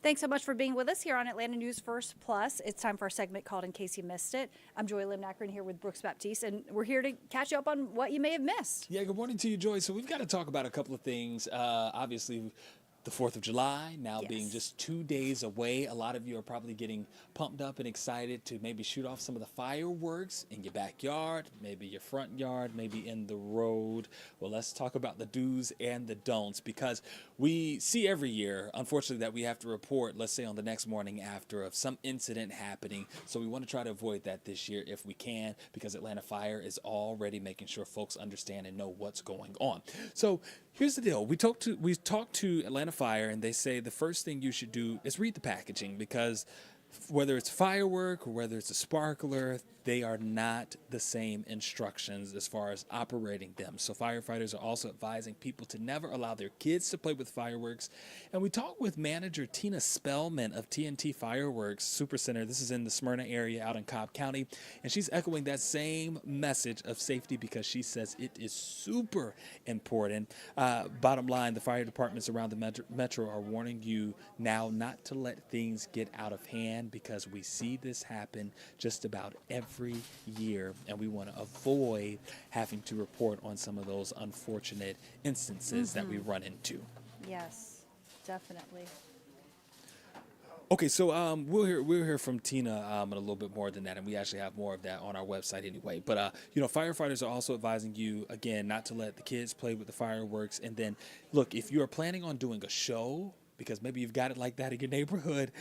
Thanks so much for being with us here on Atlanta News First Plus. It's time for our segment called In Case You Missed It. I'm Joy Limnacker here with Brooks Baptiste, and we're here to catch you up on what you may have missed. Yeah, good morning to you, Joy. So we've got to talk about a couple of things. Obviously, the 4th of July now being just 2 days away. A lot of you are probably getting pumped up and excited to maybe shoot off some of the fireworks in your backyard, maybe your front yard, maybe in the road. Well, let's talk about the do's and the don'ts, because we see every year, unfortunately, that we have to report, let's say on the next morning after, of some incident happening. So we want to try to avoid that this year if we can, because Atlanta Fire is already making sure folks understand and know what's going on. So here's the deal. We talked to Atlanta Fire, and they say the first thing you should do is read the packaging, because whether it's firework or whether it's a sparkler, they are not the same instructions as far as operating them. So firefighters are also advising people to never allow their kids to play with fireworks. And we talked with manager Tina Spellman of TNT Fireworks Supercenter. This is in the Smyrna area out in Cobb County. And she's echoing that same message of safety, because she says it is super important. Bottom line, the fire departments around the metro are warning you now not to let things get out of hand, because we see this happen just about every year, and we want to avoid having to report on some of those unfortunate instances that we run into. Yes, definitely. Okay, so we'll hear from Tina in a little bit more than that, and we actually have more of that on our website anyway. But firefighters are also advising you again not to let the kids play with the fireworks. And then, look, if you are planning on doing a show, because maybe you've got it like that in your neighborhood,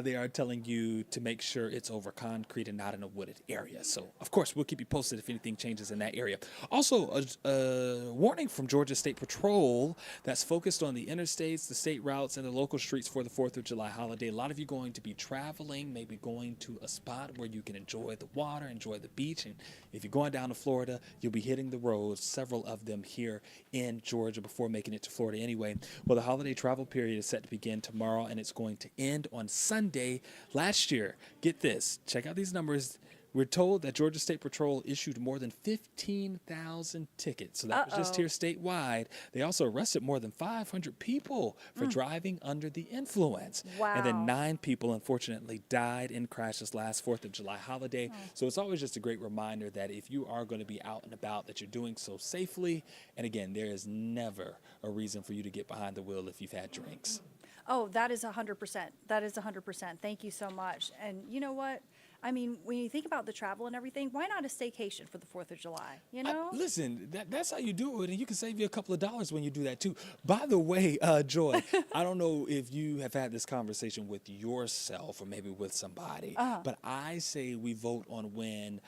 they are telling you to make sure it's over concrete and not in a wooded area. So, of course, we'll keep you posted if anything changes in that area. Also, a warning from Georgia State Patrol that's focused on the interstates, the state routes, and the local streets for the 4th of July holiday. A lot of you going to be traveling, maybe going to a spot where you can enjoy the water, enjoy the beach. And if you're going down to Florida, you'll be hitting the roads, several of them here in Georgia before making it to Florida anyway. Well, the holiday travel period is set to begin tomorrow, and it's going to end on Sunday. Last year, get this, check out these numbers. We're told that Georgia State Patrol issued more than 15,000 tickets. So that was just here statewide. They also arrested more than 500 people for driving under the influence. Wow. And then 9 people, unfortunately, died in crashes last 4th of July holiday. So it's always just a great reminder that if you are going to be out and about, that you're doing so safely. And again, there is never a reason for you to get behind the wheel if you've had drinks. Oh, that is 100%. That is 100%. Thank you so much. And you know what? I mean, when you think about the travel and everything, why not a staycation for the 4th of July, you know? Listen, that's how you do it, and you can save you a couple of dollars when you do that, too. By the way, Joy, I don't know if you have had this conversation with yourself or maybe with somebody, but I say we vote on when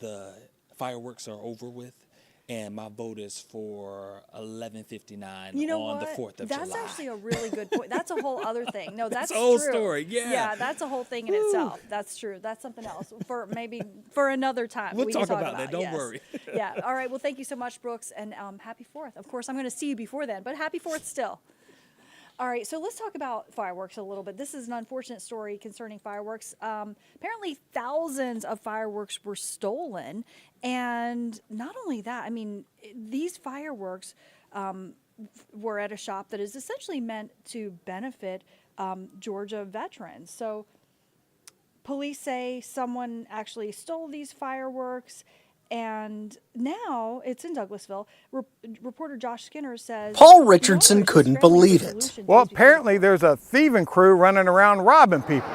the fireworks are over with. And my vote is for 11:59 on the 4th of July. That's actually a really good point. That's a whole other thing. No, that's a whole true. story. Yeah. Yeah, that's a whole thing in itself. That's true. That's something else for another time. We'll we talk can about that. Don't worry. Yeah. All right. Well, thank you so much, Brooks, and happy 4th. Of course, I'm going to see you before then, but happy 4th still. All right, so let's talk about fireworks a little bit. This is an unfortunate story concerning fireworks. Apparently, thousands of fireworks were stolen. And not only that, I mean, these fireworks were at a shop that is essentially meant to benefit Georgia veterans. So police say someone actually stole these fireworks. And now it's in Douglasville. Reporter Josh Skinner says Paul Richardson couldn't believe it. Well, apparently there's a thieving crew running around robbing people.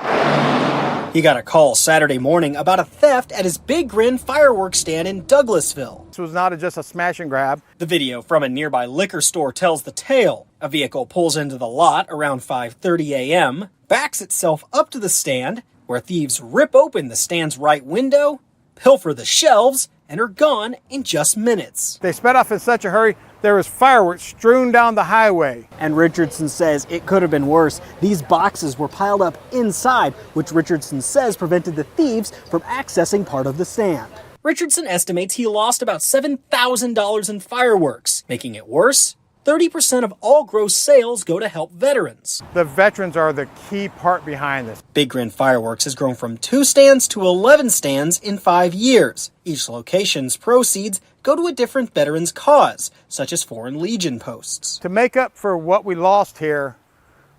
He got a call Saturday morning about a theft at his Big Grin fireworks stand in Douglasville. This was not just a smash and grab. The video from a nearby liquor store tells the tale. A vehicle pulls into the lot around 5:30 a.m., backs itself up to the stand, where thieves rip open the stand's right window, pilfer the shelves, and are gone in just minutes. They sped off in such a hurry, there was fireworks strewn down the highway. And Richardson says it could have been worse. These boxes were piled up inside, which Richardson says prevented the thieves from accessing part of the stand. Richardson estimates he lost about $7,000 in fireworks. Making it worse, 30% of all gross sales go to help veterans. The veterans are the key part behind this. Big Grin Fireworks has grown from 2 stands to 11 stands in 5 years. Each location's proceeds go to a different veteran's cause, such as Foreign Legion posts. To make up for what we lost here,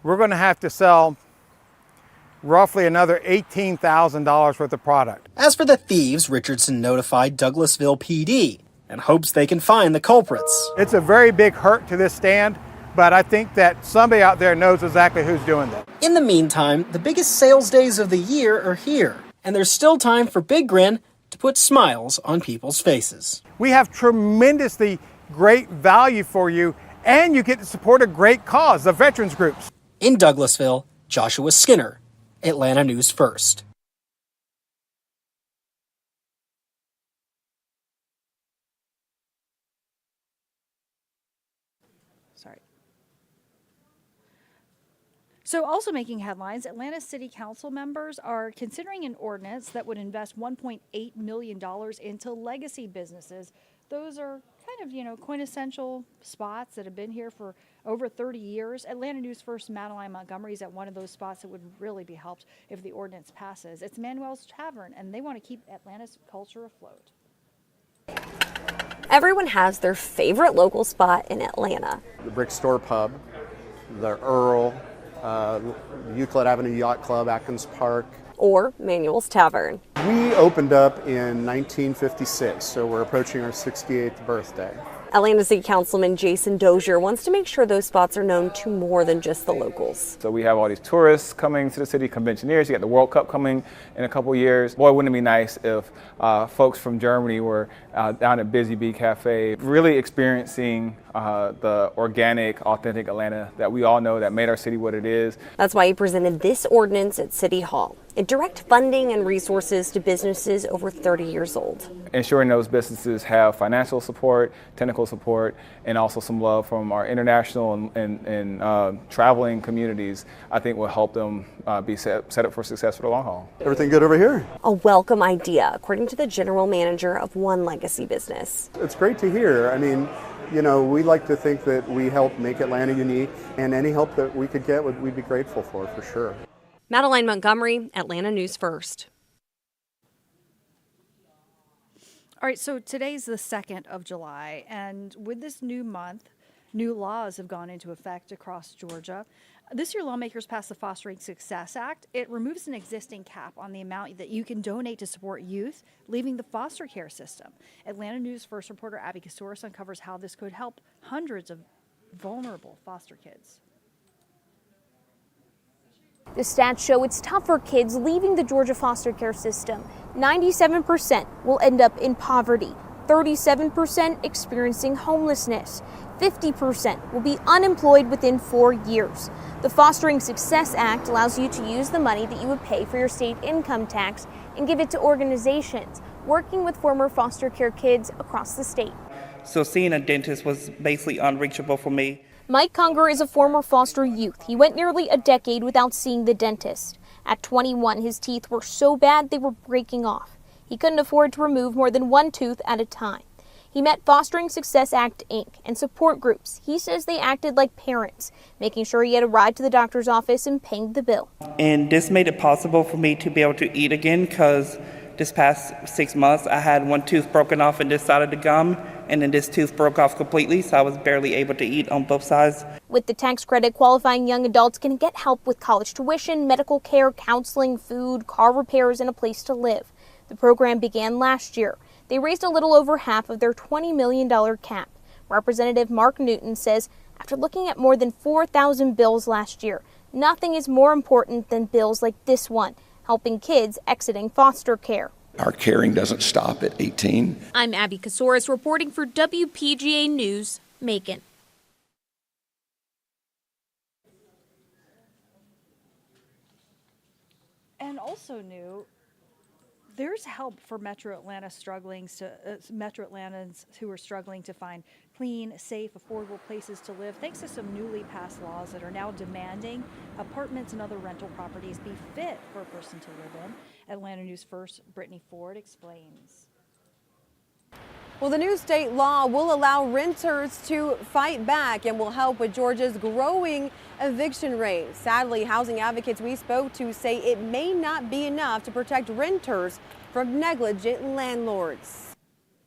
we're going to have to sell roughly another $18,000 worth of product. As for the thieves, Richardson notified Douglasville PD and hopes they can find the culprits. It's a very big hurt to this stand, but I think that somebody out there knows exactly who's doing that. In the meantime, the biggest sales days of the year are here, and there's still time for Big Grin to put smiles on people's faces. We have tremendously great value for you, and you get to support a great cause, the veterans groups. In Douglasville, Joshua Skinner, Atlanta News First. Sorry. So also making headlines, Atlanta City Council members are considering an ordinance that would invest $1.8 million into legacy businesses. Those are kind of, quintessential spots that have been here for over 30 years. Atlanta News First Madeline Montgomery is at one of those spots that would really be helped if the ordinance passes. It's Manuel's Tavern, and they want to keep Atlanta's culture afloat. Everyone has their favorite local spot in Atlanta. The Brick Store Pub, the Earl, Euclid Avenue Yacht Club, Atkins Park. Or Manuel's Tavern. We opened up in 1956, so we're approaching our 68th birthday. Atlanta City Councilman Jason Dozier wants to make sure those spots are known to more than just the locals. So we have all these tourists coming to the city, conventioneers. You got the World Cup coming in a couple years. Boy, wouldn't it be nice if folks from Germany were down at Busy Bee Cafe, really experiencing the organic, authentic Atlanta that we all know that made our city what it is. That's why he presented this ordinance at City Hall. It direct funding and resources to businesses over 30 years old. Ensuring those businesses have financial support, technical support, and also some love from our international and traveling communities, I think will help them be set up for success for the long haul. Everything good over here? A welcome idea, according to the general manager of one legacy business. It's great to hear. I mean, we like to think that we help make Atlanta unique, and any help that we could get, we'd be grateful for sure. Madeline Montgomery, Atlanta News First. All right, so today's the 2nd of July, and with this new month, new laws have gone into effect across Georgia. This year, lawmakers passed the Fostering Success Act. It removes an existing cap on the amount that you can donate to support youth leaving the foster care system. Atlanta News First reporter Abby Kasouris uncovers how this could help hundreds of vulnerable foster kids. The stats show it's tough for kids leaving the Georgia foster care system. 97% will end up in poverty, 37% experiencing homelessness, 50% will be unemployed within 4 years. The Fostering Success Act allows you to use the money that you would pay for your state income tax and give it to organizations working with former foster care kids across the state. So seeing a dentist was basically unreachable for me. Mike Conger is a former foster youth. He went nearly a decade without seeing the dentist. At 21, his teeth were so bad they were breaking off. He couldn't afford to remove more than one tooth at a time. He met Fostering Success Act, Inc. and support groups. He says they acted like parents, making sure he had a ride to the doctor's office and paying the bill. And this made it possible for me to be able to eat again, because this past 6 months I had one tooth broken off in this side of the gum, and then this tooth broke off completely, so I was barely able to eat on both sides. With the tax credit, qualifying young adults can get help with college tuition, medical care, counseling, food, car repairs, and a place to live. The program began last year. They raised a little over half of their $20 million cap. Representative Mark Newton says after looking at more than 4,000 bills last year, nothing is more important than bills like this one, helping kids exiting foster care. Our caring doesn't stop at 18. I'm Abby Kasouris reporting for WPGA News, Macon. And also new, there's help for Metro Atlantans who are struggling to find clean, safe, affordable places to live, thanks to some newly passed laws that are now demanding apartments and other rental properties be fit for a person to live in. Atlanta News First, Brittany Ford explains. Well, the new state law will allow renters to fight back and will help with Georgia's growing eviction rate. Sadly, housing advocates we spoke to say it may not be enough to protect renters from negligent landlords.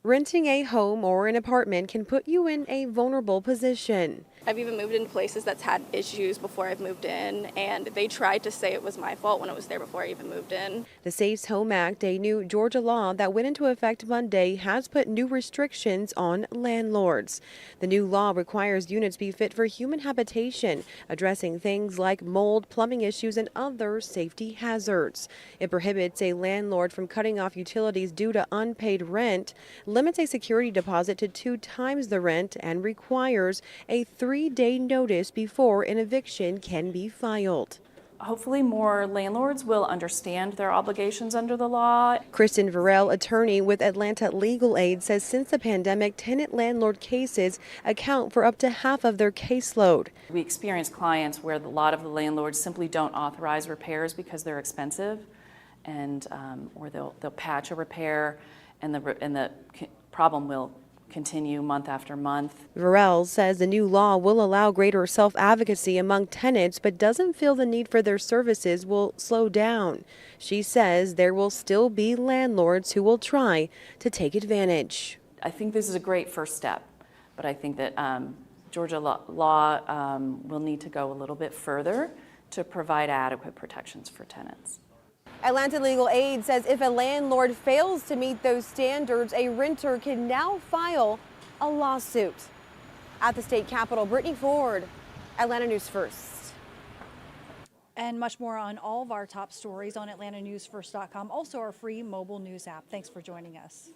Renting a home or an apartment can put you in a vulnerable position. I've even moved into places that's had issues before I've moved in, and they tried to say it was my fault when it was there before I even moved in. The Safe Home Act, a new Georgia law that went into effect Monday, has put new restrictions on landlords. The new law requires units be fit for human habitation, addressing things like mold, plumbing issues, and other safety hazards. It prohibits a landlord from cutting off utilities due to unpaid rent, limits a security deposit to 2 times the rent, and requires a 3-day notice before an eviction can be filed. Hopefully more landlords will understand their obligations under the law. Kristen Varel, attorney with Atlanta Legal Aid, says since the pandemic, tenant-landlord cases account for up to half of their caseload. We experience clients where a lot of the landlords simply don't authorize repairs because they're expensive, and or they'll patch a repair, and the problem will continue month after month. Varel says the new law will allow greater self-advocacy among tenants, but doesn't feel the need for their services will slow down. She says there will still be landlords who will try to take advantage. I think this is a great first step, but I think that Georgia law will need to go a little bit further to provide adequate protections for tenants. Atlanta Legal Aid says if a landlord fails to meet those standards, a renter can now file a lawsuit. At the state capitol, Brittany Ford, Atlanta News First. And much more on all of our top stories on AtlantaNewsFirst.com, also our free mobile news app. Thanks for joining us.